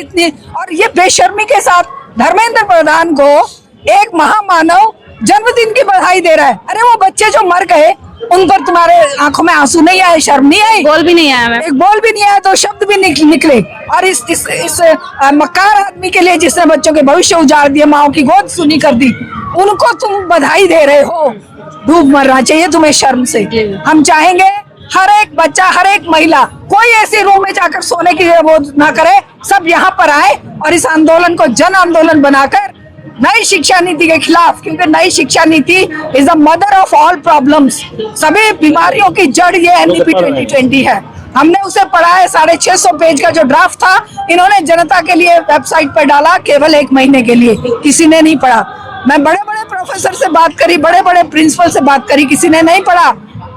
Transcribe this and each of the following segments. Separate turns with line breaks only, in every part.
इतनी, और ये बेशर्मी के साथ धर्मेंद्र प्रधान को एक महामानव जन्मदिन की बधाई दे रहा है। अरे वो बच्चे जो मर गए उन पर तुम्हारे आंखों में आंसू नहीं आए, शर्म नहीं आई?
बोल भी नहीं आया मैं,
एक बोल भी नहीं आया, तो शब्द भी निकले। और इस मक्कार आदमी के लिए जिसने बच्चों के भविष्य उजाड़ दिए, माओ की गोद सुनी कर दी, उनको तुम बधाई दे रहे हो। डूब मरना चाहिए तुम्हें शर्म से। हम चाहेंगे हर एक बच्चा, हर एक महिला, कोई ऐसे रूम में जाकर सोने की वो ना करे, सब यहाँ पर आए और इस आंदोलन को जन आंदोलन बनाकर नई शिक्षा नीति के खिलाफ, क्योंकि नई शिक्षा नीति is the mother of all problems, सभी बीमारियों की जड़ ये एनईपी 2020 है। हमने उसे पढ़ा है, 650 पेज का जो ड्राफ्ट था इन्होंने जनता के लिए वेबसाइट पर डाला, केवल 1 महीने के लिए, किसी ने नहीं पढ़ा। मैं बड़े बड़े प्रोफेसर से बात करी, बड़े बड़े प्रिंसिपल से बात करी, किसी ने नहीं पढ़ा।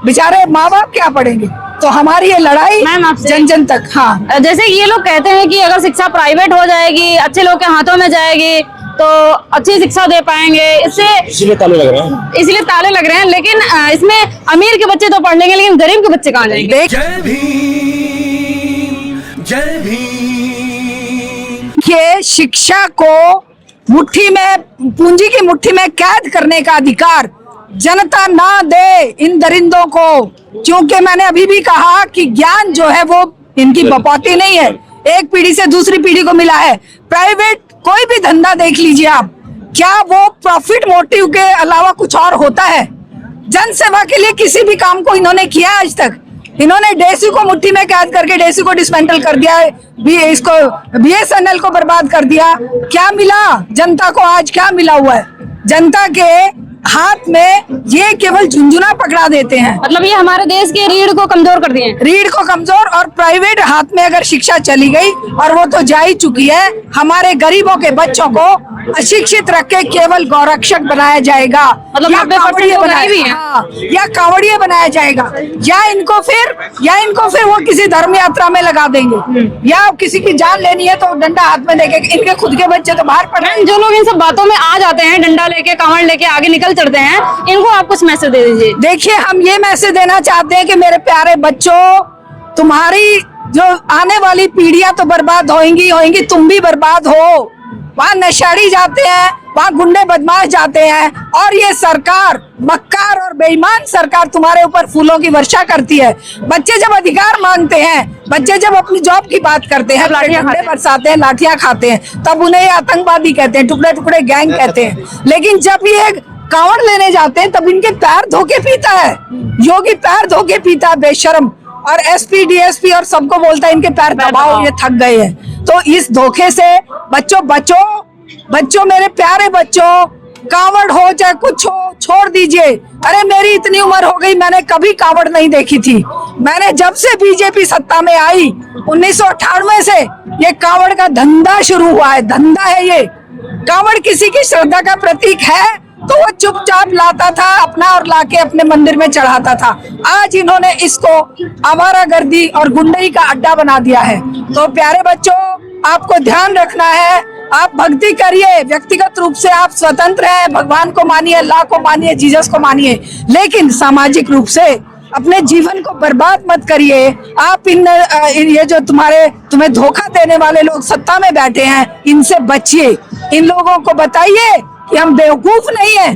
बेचारे माँ बाप क्या पढ़ेंगे? तो हमारी ये लड़ाई जन जन तक। हाँ,
जैसे ये लोग कहते हैं कि अगर शिक्षा प्राइवेट हो जाएगी, अच्छे लोग के हाथों में जाएगी, तो अच्छी शिक्षा दे पाएंगे, इसलिए ताले लग रहे हैं। लेकिन इसमें अमीर के बच्चे तो पढ़ लेंगे, लेकिन गरीब के बच्चे कहाँ जाएंगे?
जय भीम, जय भीम।
ये शिक्षा को मुट्ठी में, पूंजी की मुट्ठी में कैद करने का अधिकार जनता ना दे इन दरिंदों को, क्योंकि मैंने अभी भी कहा कि ज्ञान जो है वो इनकी बपौती नहीं है, एक पीढ़ी से दूसरी पीढ़ी को मिला है। प्राइवेट कोई भी धंधा देख लीजिए आप, क्या वो प्रॉफिट मोटिव के अलावा कुछ और होता है? जन सेवा के लिए किसी भी काम को इन्होंने किया आज तक? इन्होंने डेसी को मुट्ठी में कैद करके डेसी को डिसमेंटल कर दिया, इसको BSNL को बर्बाद कर दिया। क्या मिला जनता को? आज क्या मिला हुआ है? जनता के हाथ में ये केवल झुंझुना पकड़ा देते हैं।
मतलब ये हमारे देश के रीढ़ को कमजोर कर दिए,
रीढ़ को कमजोर। और प्राइवेट हाथ में अगर शिक्षा चली गई, और वो तो जा ही चुकी है, हमारे गरीबों के बच्चों को अशिक्षित रख के केवल गौरक्षक बनाया जाएगा,
मतलब
या कांवड़िए बनाया जाएगा, या इनको फिर वो किसी धर्म यात्रा में लगा देंगे, या किसी की जान लेनी है तो डंडा हाथ में देके। इनके खुद के बच्चे तो बाहर पढ़ रहे हैं।
जो लोग इन सब बातों में आ जाते हैं, डंडा लेके, कांवड़ लेके आगे निकल चढ़ते हैं, इनको आप कुछ मैसेज दे दीजिए।
देखिए, हम ये मैसेज देना चाहते हैं कि मेरे प्यारे बच्चों, तुम्हारी जो आने वाली पीढ़ियां तो बर्बाद होंगी, तुम भी बर्बाद हो। वहाँ नशाड़ी जाते हैं, वहाँ गुंडे बदमाश जाते हैं, और ये सरकार, मक्कार और बेईमान सरकार तुम्हारे ऊपर फूलों की वर्षा करती है। बच्चे जब अधिकार मांगते हैं, बच्चे जब अपनी जॉब की बात करते हैं, लाठियां बरसाते हैं, लाठियां खाते हैं, तब उन्हें आतंकवादी कहते हैं, टुकड़े टुकड़े गैंग कहते हैं। लेकिन जब ये कांवड़ लेने जाते हैं तब इनके पैर धोके पीता है, योगी पैर धोके पीता है, बेशर्म। और SP DSP और सबको बोलता है इनके पैर दबाओ, ये थक गए हैं। तो इस धोखे से बच्चों, मेरे प्यारे बच्चों, कांवड़ हो चाहे कुछ हो, छोड़ दीजिए। अरे मेरी इतनी उम्र हो गई, मैंने कभी कांवड़ नहीं देखी थी। मैंने जब से BJP सत्ता में आई 1998 से ये कांवड़ का धंधा शुरू हुआ है, धंधा है ये। कांवड़ किसी की श्रद्धा का प्रतीक है तो वो चुपचाप लाता था अपना और लाके अपने मंदिर में चढ़ाता था। आज इन्होंने इसको आवारागर्दी और गुंडई का अड्डा बना दिया है। तो प्यारे बच्चों, आपको ध्यान रखना है, आप भक्ति करिए, व्यक्तिगत रूप से आप स्वतंत्र हैं, भगवान को मानिए, अल्लाह को मानिए, जीसस को मानिए, लेकिन सामाजिक रूप से अपने जीवन को बर्बाद मत करिए। आप ये जो तुम्हें धोखा देने वाले लोग सत्ता में बैठे हैं, इनसे बचिए। इन लोगों को बताइए कि हम बेवकूफ नहीं है,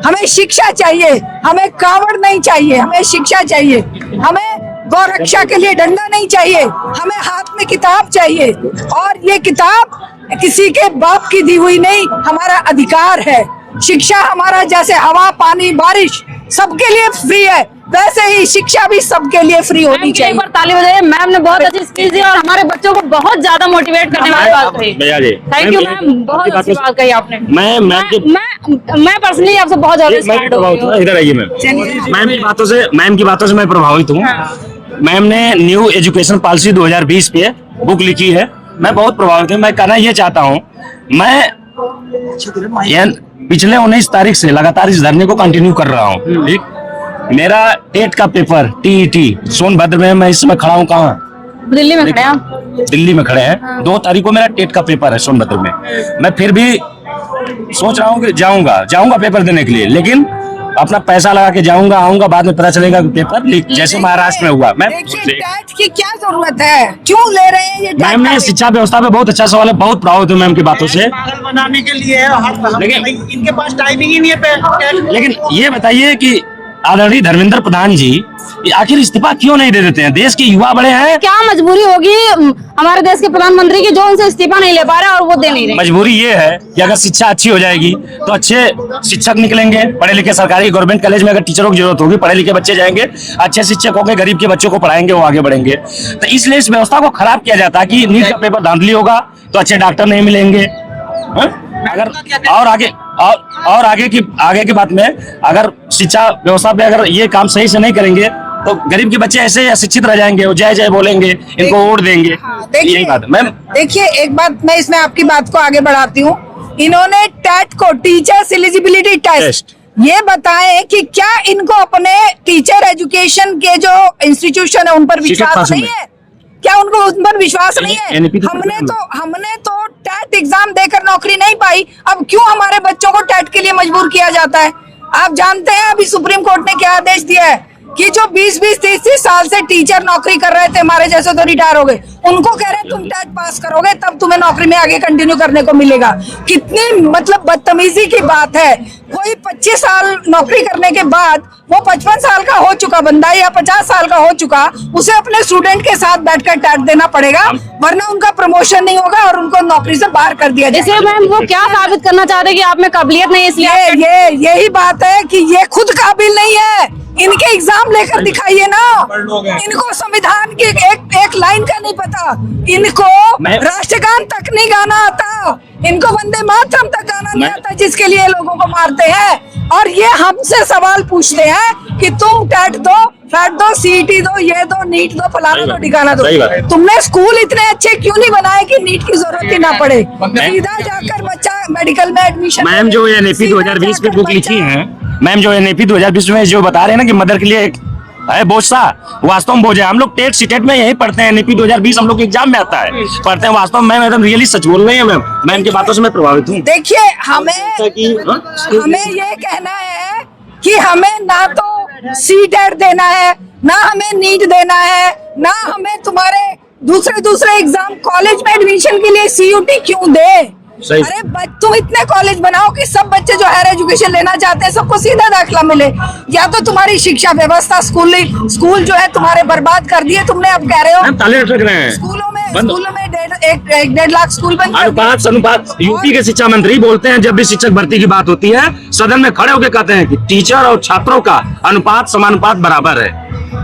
हमें शिक्षा चाहिए, हमें कांवड़ नहीं चाहिए, हमें शिक्षा चाहिए, हमें गौरक्षा के लिए डंडा नहीं चाहिए, हमें हाथ में किताब चाहिए। और ये किताब किसी के बाप की दी हुई नहीं, हमारा अधिकार है। शिक्षा हमारा, जैसे हवा, पानी, बारिश सबके लिए फ्री है, वैसे ही शिक्षा भी सबके लिए फ्री होनी चाहिए।
एक बार ताली बजाइए। मैम ने बहुत अच्छी स्पीच दी और हमारे बच्चों को बहुत ज्यादा मोटिवेट करने वाली बात कही। थैंक यू मैम, बहुत अच्छी बात कही आपने। मैं पर्सनली आपसे बहुत ज्यादा इंस्पायर्ड हूं।
इधर आइए मैम। मैम की बातों से मैं प्रभावित हूँ। मैम ने न्यू एजुकेशन पॉलिसी 2020 पे बुक लिखी है, मैं बहुत प्रभावित हूँ। मैं कहना ये चाहता हूँ, मैं पिछले 19 तारीख से लगातार इस धरने को कंटिन्यू कर रहा हूँ। ठीक, मेरा टेट का पेपर TET सोनभद्र में, मैं इस समय खड़ा हूँ कहाँ?
दिल्ली में खड़े हैं।
दिल्ली में खड़े हैं। 2 तारीख को मेरा टेट का पेपर है सोनभद्र में। मैं फिर भी सोच रहा हूँ कि जाऊंगा पेपर देने के लिए, लेकिन अपना पैसा लगा के जाऊंगा, आऊंगा, बाद में पता चलेगा कि पेपर लीक, जैसे महाराष्ट्र में हुआ। मैम
देखिए टैट की क्या जरूरत है, क्यों ले रहे हैं ये टैट?
मैम ने शिक्षा व्यवस्था पे बहुत अच्छा सवाल है, बहुत प्रभावित हूँ मैम की बातों से।
पागल बनाने के लिए है,
लेकिन
इनके पास टाइमिंग ही नहीं है।
लेकिन ये बताइए कि आदरणीय धर्मेंद्र प्रधान जी आखिर इस्तीफा क्यों नहीं दे देते हैं? देश के युवा बड़े हैं।
क्या मजबूरी होगी हमारे देश के प्रधानमंत्री की जो उनसे इस्तीफा नहीं ले पा रहे और वो दे नहीं रहे?
मजबूरी ये है कि अगर शिक्षा अच्छी हो जाएगी तो अच्छे शिक्षक निकलेंगे, पढ़े लिखे सरकारी गवर्नमेंट कॉलेज में अगर टीचरों की जरूरत होगी, पढ़े लिखे बच्चे जाएंगे, अच्छे शिक्षक होंगे, गरीब के बच्चों को पढ़ाएंगे, वो आगे बढ़ेंगे। तो इसलिए इस व्यवस्था को खराब किया जाता है कि नीट का पेपर धांधली होगा तो अच्छे डॉक्टर नहीं मिलेंगे। अगर और आगे की बात में अगर शिक्षा व्यवस्था पे अगर ये काम सही से नहीं करेंगे तो गरीब के बच्चे ऐसे अशिक्षित रह जाएंगे, वो जय जय बोलेंगे, इनको वोट देंगे। यही बात है मैम।
देखिए एक बात मैं इसमें आपकी बात को आगे बढ़ाती हूँ। इन्होंने टैट को, टीचर्स एलिजिबिलिटी टेस्ट, ये बताएं कि क्या इनको अपने टीचर एजुकेशन के जो इंस्टीट्यूशन है उन पर विश्वास नहीं है? क्या उनको उन पर विश्वास नहीं है? हमने तो टैट एग्जाम देकर नौकरी नहीं पाई, अब क्यों हमारे बच्चों को टैट के लिए मजबूर किया जाता है? आप जानते हैं अभी सुप्रीम कोर्ट ने क्या आदेश दिया है कि जो 20-20, 30-30 साल से टीचर नौकरी कर रहे थे, हमारे जैसे तो रिटायर हो गए, उनको कह रहे हैं तुम टैट पास करोगे तब तुम्हें नौकरी में आगे कंटिन्यू करने को मिलेगा। कितनी मतलब बदतमीजी की बात है। कोई 25 साल नौकरी करने के बाद वो 55 साल का हो चुका बंदा या 50 साल का हो चुका, उसे अपने स्टूडेंट के साथ बैठकर टैट देना पड़ेगा, वरना उनका प्रमोशन नहीं होगा और उनको नौकरी से बाहर कर दिया जाएगा।
इसलिए मैम वो क्या साबित करना चाहते हैं कि आप में काबिलियत नहीं है, इसलिए
यही बात है कि ये खुद काबिल नहीं है। इनके एग्जाम लेकर दिखाइए ना। इनको संविधान की एक लाइन का नहीं पता, इनको राष्ट्रगान तक नहीं गाना आता, इनको वंदे मातरम तक गाना नहीं आता, जिसके लिए लोगों को मारते हैं। और ये हमसे सवाल पूछते हैं कि तुम टैट दो, फैट दो, सीईटी दो, ये दो, नीट दो, फलाना दो, ठिकाना दो। तुमने स्कूल इतने अच्छे क्यों नहीं बनाए कि नीट की जरूरत ही ना पड़े? सीधा जाकर बच्चा मेडिकल में एडमिशन।
मैम जो एनएपी 2020 पे बुक लिखी है, मैम जो एनएपी 2020 में जो बता रहे हैं ना कि मदर के लिए एक है बोझ सा, वास्तव में बोझ है। हम लोग टेट सीटेट में यही पढ़ते हैं, एनएपी 2020 हम लोग के एग्जाम में आता है, पढ़ते हैं। वास्तव में एकदम रियली सच बोल रही है मैम, मैं इनकी बातों से मैं प्रभावित हूँ।
देखिए हमें ये कहना है कि हमें ना तो सीटेट देना है, ना हमें नीट देना है, ना हमें तुम्हारे दूसरे एग्जाम, कॉलेज में एडमिशन के लिए सीयूटी क्यों दे? अरे तुम इतने कॉलेज बनाओ कि सब बच्चे जो हायर एजुकेशन लेना चाहते हैं सबको सीधा दाखिला मिले। या तो तुम्हारी शिक्षा व्यवस्था, स्कूल जो है तुम्हारे बर्बाद कर दिए तुमने, अब कह रहे हो
ताले लटक रहे हैं
स्कूलों में 1.5 लाख स्कूल बन
अनुपात। यूपी के शिक्षा मंत्री बोलते हैं जब भी शिक्षक भर्ती की बात होती है सदन में खड़े होकर कहते हैं कि टीचर और छात्रों का अनुपात समानुपात बराबर है।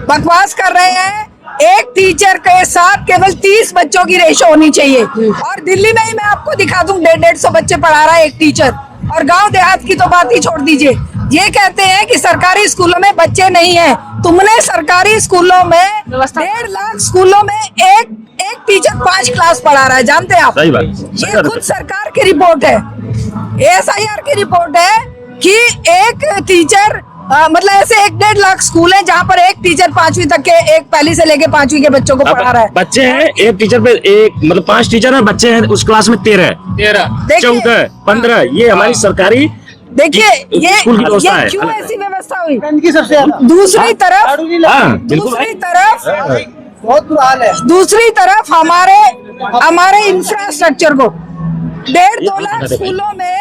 बकवास कर रहे हैं। एक टीचर के साथ केवल 30 बच्चों की रेशो होनी चाहिए। और दिल्ली में ही मैं आपको दिखा दूं 150 बच्चे पढ़ा रहा है एक टीचर। और गांव देहात की तो बात ही छोड़ दीजिए। ये कहते हैं कि सरकारी स्कूलों में बच्चे नहीं हैं। तुमने सरकारी स्कूलों में 1.5 लाख स्कूलों में एक टीचर 5 क्लास पढ़ा रहा है, जानते हैं आप?
सही बात।
ये खुद सरकार की रिपोर्ट है, ASIR की रिपोर्ट है कि एक टीचर मतलब ऐसे 1.5 लाख स्कूल हैं जहाँ पर एक टीचर 5वीं तक के, एक पहली से लेके 5वीं के बच्चों को पढ़ा रहा है।
बच्चे हैं एक टीचर पे, एक मतलब 5 टीचर हैं, बच्चे हैं उस क्लास में 13, 14, 15। ये हमारी सरकारी, देखिए ये
क्यों ऐसी व्यवस्था हुई? दूसरी तरफ हमारे इंफ्रास्ट्रक्चर को 1.5-2 लाख स्कूलों में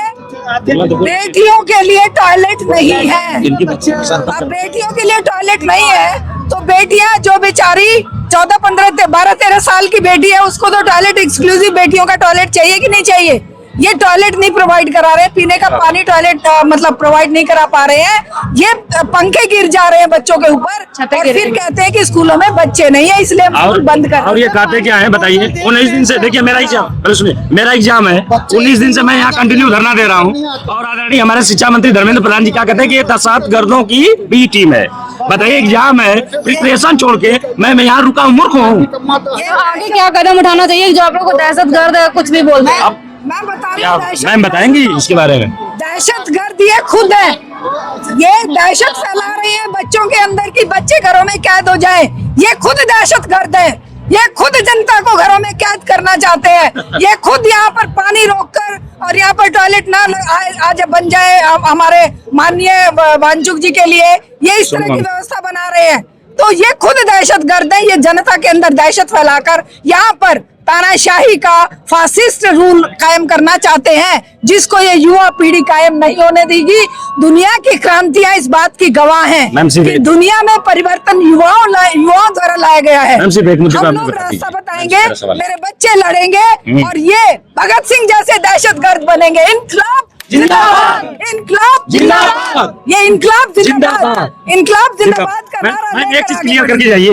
बेटियों के लिए टॉयलेट नहीं है। अब बेटियों के लिए टॉयलेट नहीं है तो बेटियां जो बेचारी 14, 15, 12, 13 साल की बेटी है उसको तो टॉयलेट एक्सक्लूसिव बेटियों का टॉयलेट चाहिए कि नहीं चाहिए? ये टॉयलेट नहीं प्रोवाइड करा रहे, पीने का पानी टॉयलेट मतलब प्रोवाइड नहीं करा पा रहे हैं। ये पंखे गिर जा रहे हैं बच्चों के ऊपर और फिर कहते हैं कि स्कूलों में बच्चे नहीं है इसलिए बंद कर।
और ये कहते क्या है बताइए? 19 दिन से, देखिए मेरा एग्जाम है, 19 दिन से मैं यहाँ कंटिन्यू धरना दे रहा हूँ। और आदरणीय हमारे शिक्षा मंत्री धर्मेंद्र प्रधान जी क्या कहते हैं कि ये 7 गर्दों की बी टीम है। बताइए एग्जाम है, प्रिपरेशन छोड़ के मैं यहाँ रुका हूँ, मूर्ख हूँ।
आगे क्या कदम उठाना चाहिए जो आप लोग को दहशतगर्द कुछ भी बोलते हैं?
मैं बता रही हूँ,
मैम बताएंगी इसके बारे में?
दहशतगर्द ये खुद है, ये दहशत फैला रही है बच्चों के अंदर कि बच्चे घरों में कैद हो जाएं। ये खुद दहशतगर्द है, ये खुद जनता को घरों में कैद करना चाहते हैं। ये खुद यहाँ पर पानी रोककर और यहाँ पर टॉयलेट ना आज बन जाए हमारे माननीय वांचुक जी के लिए, ये इस तरह की व्यवस्था बना रहे हैं। तो ये खुद दहशतगर्द है, ये जनता के अंदर दहशत फैलाकर यहाँ पर तानाशाही का फासिस्ट रूल कायम करना चाहते हैं, जिसको ये युवा पीढ़ी कायम नहीं होने देगी। दुनिया की क्रांतियां इस बात की गवाह हैं कि दुनिया में परिवर्तन युवाओं द्वारा लाया गया है। हम लोग रास्ता बताएंगे, मेरे बच्चे लड़ेंगे और ये भगत सिंह जैसे दहशतगर्द बनेंगे। इनकलाब जिंदाबाद, इनकलाब जिंदाबाद, ये इनकलाब जिंदाबाद, इनकलाब जिंदाबाद का नारा
मैं एक चीज क्लियर करके जाइए,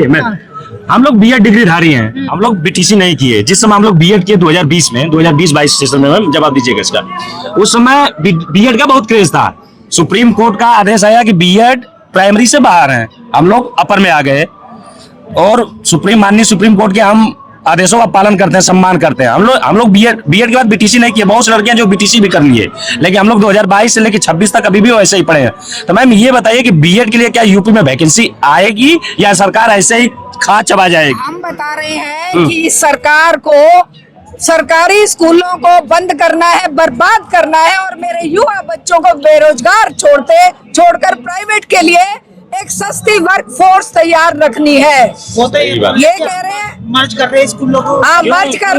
हम लोग बीएड डिग्री धारी हैं, हम लोग बीटीसी नहीं किए। जिस समय हम लोग बीएड किए 2020 में, 2020-22 सेशन में, मैम जवाब दीजिएगा इसका, उस समय बीएड का बहुत क्रेज था। सुप्रीम कोर्ट का आदेश आया कि बीएड प्राइमरी से बाहर है, हम लोग अपर में आ गए और माननीय सुप्रीम कोर्ट के हम आदेशों का पालन करते हैं, सम्मान करते हैं। हम लोग बीएड के बाद बीटीसी नहीं किए, बहुत सी लड़कियां जो बीटीसी भी कर लिए, लेकिन हम लोग 2022 से लेकर 26 तक अभी भी वैसे ही पढ़े हैं। तो मैम ये बताइए कि बीएड के लिए क्या यूपी में वैकेंसी आएगी या सरकार ऐसे ही खा चबा जाएगी?
हम बता रहे हैं कि सरकार को सरकारी स्कूलों को बंद करना है, बर्बाद करना है और मेरे युवा बच्चों को बेरोजगार छोड़कर प्राइवेट के लिए एक सस्ती वर्क फोर्स तैयार रखनी है।
वो तो
ये कह रहे हैं,
मर्ज कर रहे हैं स्कूलों को।
हाँ, मर्ज कर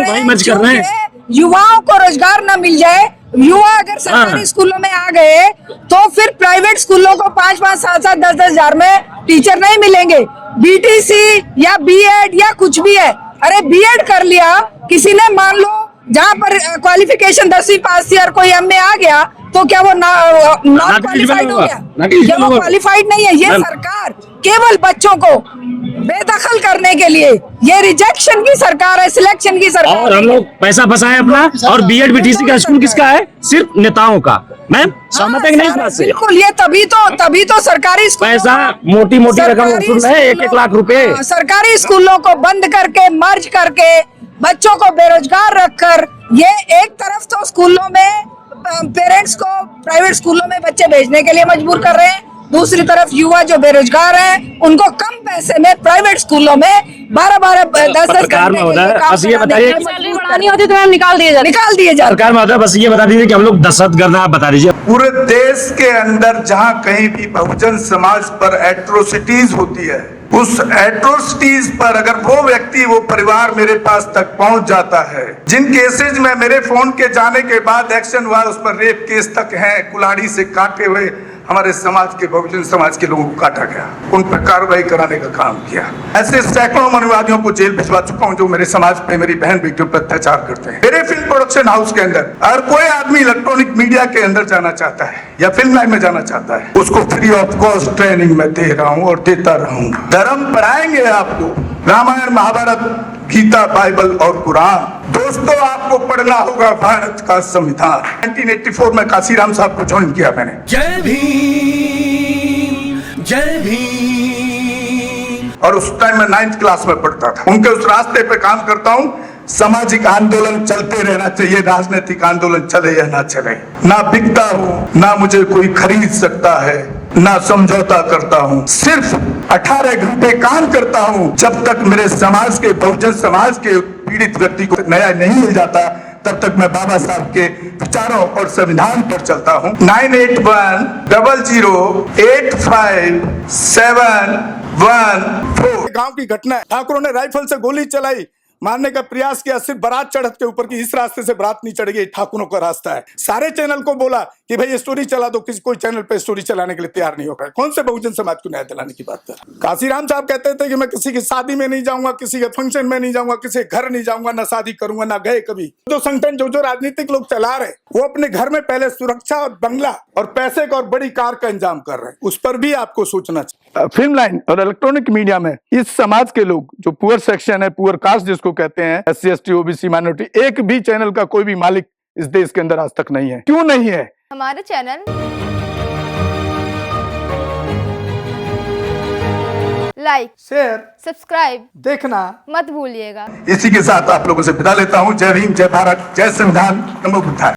रहे हैं। युवाओं को रोजगार न मिल जाए, युवा अगर सरकारी स्कूलों में आ गए तो फिर प्राइवेट स्कूलों को 5-5, 7-7, 10-10 हजार में टीचर नहीं मिलेंगे। बीटीसी या बीएड या कुछ भी है, अरे बीएड कर लिया किसी ने, मान लो जहाँ पर क्वालिफिकेशन 10वीं पास थी और कोई एमए आ गया, तो क्या वो नॉन क्वालिफाइड हो गया? क्या वो क्वालिफाइड नहीं है? ये सरकार केवल बच्चों को बेदखल करने के लिए, ये रिजेक्शन की सरकार है, सिलेक्शन की सरकार।
और हम लोग पैसा फंसाए अपना, और बीएड बीटीसी का स्कूल किसका है? सिर्फ नेताओं का। मैम सहमत है कि नहीं इस बात से?
बिल्कुल, ये तभी तो सरकारी
पैसा मोटी रकम वसूल है, 1-1 लाख रुपए।
सरकारी स्कूलों को बंद करके, मर्ज करके, बच्चों को बेरोजगार रखकर, ये एक तरफ तो स्कूलों में पेरेंट्स को प्राइवेट स्कूलों में बच्चे भेजने के लिए मजबूर कर रहे हैं, दूसरी तरफ युवा जो बेरोजगार हैं उनको कम पैसे में प्राइवेट स्कूलों में 12-12, 10-10
सैलरी बढ़ानी होती तो मैम निकाल दिए जाते।
सरकार में होता है। बस ये बता दीजिए कि हम लोग दहशतगर्द हैं, आप बता दीजिए।
पूरे देश के अंदर जहां कहीं भी बहुजन समाज पर एट्रोसिटीज होती है, उस एट्रोसिटीज पर अगर वो व्यक्ति, वो परिवार मेरे पास तक पहुंच जाता है, जिन केसेज में मेरे फोन के जाने के बाद एक्शन हुआ, उस पर रेप केस तक है, कुल्हाड़ी से काटे हुए हमारे समाज के, बहुजन समाज के लोगों को काटा गया, उन पर कार्रवाई कराने का काम किया। ऐसे सैकड़ों मनुवादियों को जेल भिजवा चुका हूं जो मेरे समाज पे, मेरी बहन बेटियों पर अत्याचार करते हैं। मेरे फिल्म प्रोडक्शन हाउस के अंदर अगर कोई आदमी इलेक्ट्रॉनिक मीडिया के अंदर जाना चाहता है या फिल्म लाइन में जाना चाहता है, उसको फ्री ऑफ कॉस्ट ट्रेनिंग में दे रहा हूँ और देता रहूंगा। धर्म पढ़ाएंगे आपको, रामायण, महाभारत, गीता, बाइबल और कुरान। दोस्तों, आपको पढ़ना होगा भारत का संविधान। 1984 में काशीराम साहब को ज्वाइन किया मैंने।
जय भीम, जय भीम।
और उस टाइम में 9th क्लास में पढ़ता था। उनके उस रास्ते पे काम करता हूँ। सामाजिक आंदोलन चलते रहना चाहिए, राजनीतिक आंदोलन चले या ना चले। ना बिकता हूँ, ना मुझे कोई खरीद सकता है, ना समझौता करता हूँ। सिर्फ 18 घंटे काम करता हूँ। जब तक मेरे समाज के, बहुजन समाज के पीड़ित व्यक्ति को न्याय नहीं मिल जाता, तब तक मैं बाबा साहब के विचारों और संविधान पर चलता हूँ। 9810085714।
गांव की घटना है, ठाकुरों ने राइफल से गोली चलाई, मारने का प्रयास किया, सिर्फ बारात चढ़त के ऊपर की, इस रास्ते से बारात नहीं चढ़ेगी, ठाकुरों का रास्ता है। सारे चैनल को बोला कि भाई स्टोरी चला दो, किसी कोई चैनल पे स्टोरी चलाने के लिए तैयार नहीं होगा। कौन से बहुजन समाज को न्याय दिलाने की बात कर? काशीराम साहब कहते थे कि मैं किसी की शादी में नहीं जाऊंगा, किसी के फंक्शन में नहीं जाऊंगा, किसी घर नहीं जाऊंगा, ना शादी करूंगा, ना गए कभी। जो संगठन, जो राजनीतिक लोग चला रहे, वो अपने घर में पहले सुरक्षा और बंगला और पैसे का और बड़ी कार का इंतजाम कर रहे हैं। उस पर भी आपको सोचना चाहिए। फिल्म लाइन और इलेक्ट्रॉनिक मीडिया में इस समाज के लोग, जो पुअर सेक्शन है, पुअर कास्ट जिसको कहते हैं, SC ST OBC माइनॉरिटी, एक भी चैनल का कोई भी मालिक इस देश के अंदर आज तक नहीं है। क्यों नहीं है?
हमारे चैनल लाइक, शेयर, सब्सक्राइब देखना मत भूलिएगा।
इसी के साथ आप लोगों से विदा लेता हूँ। जय भीम, जय भारत, जय संविधान, नमो बुद्धाय।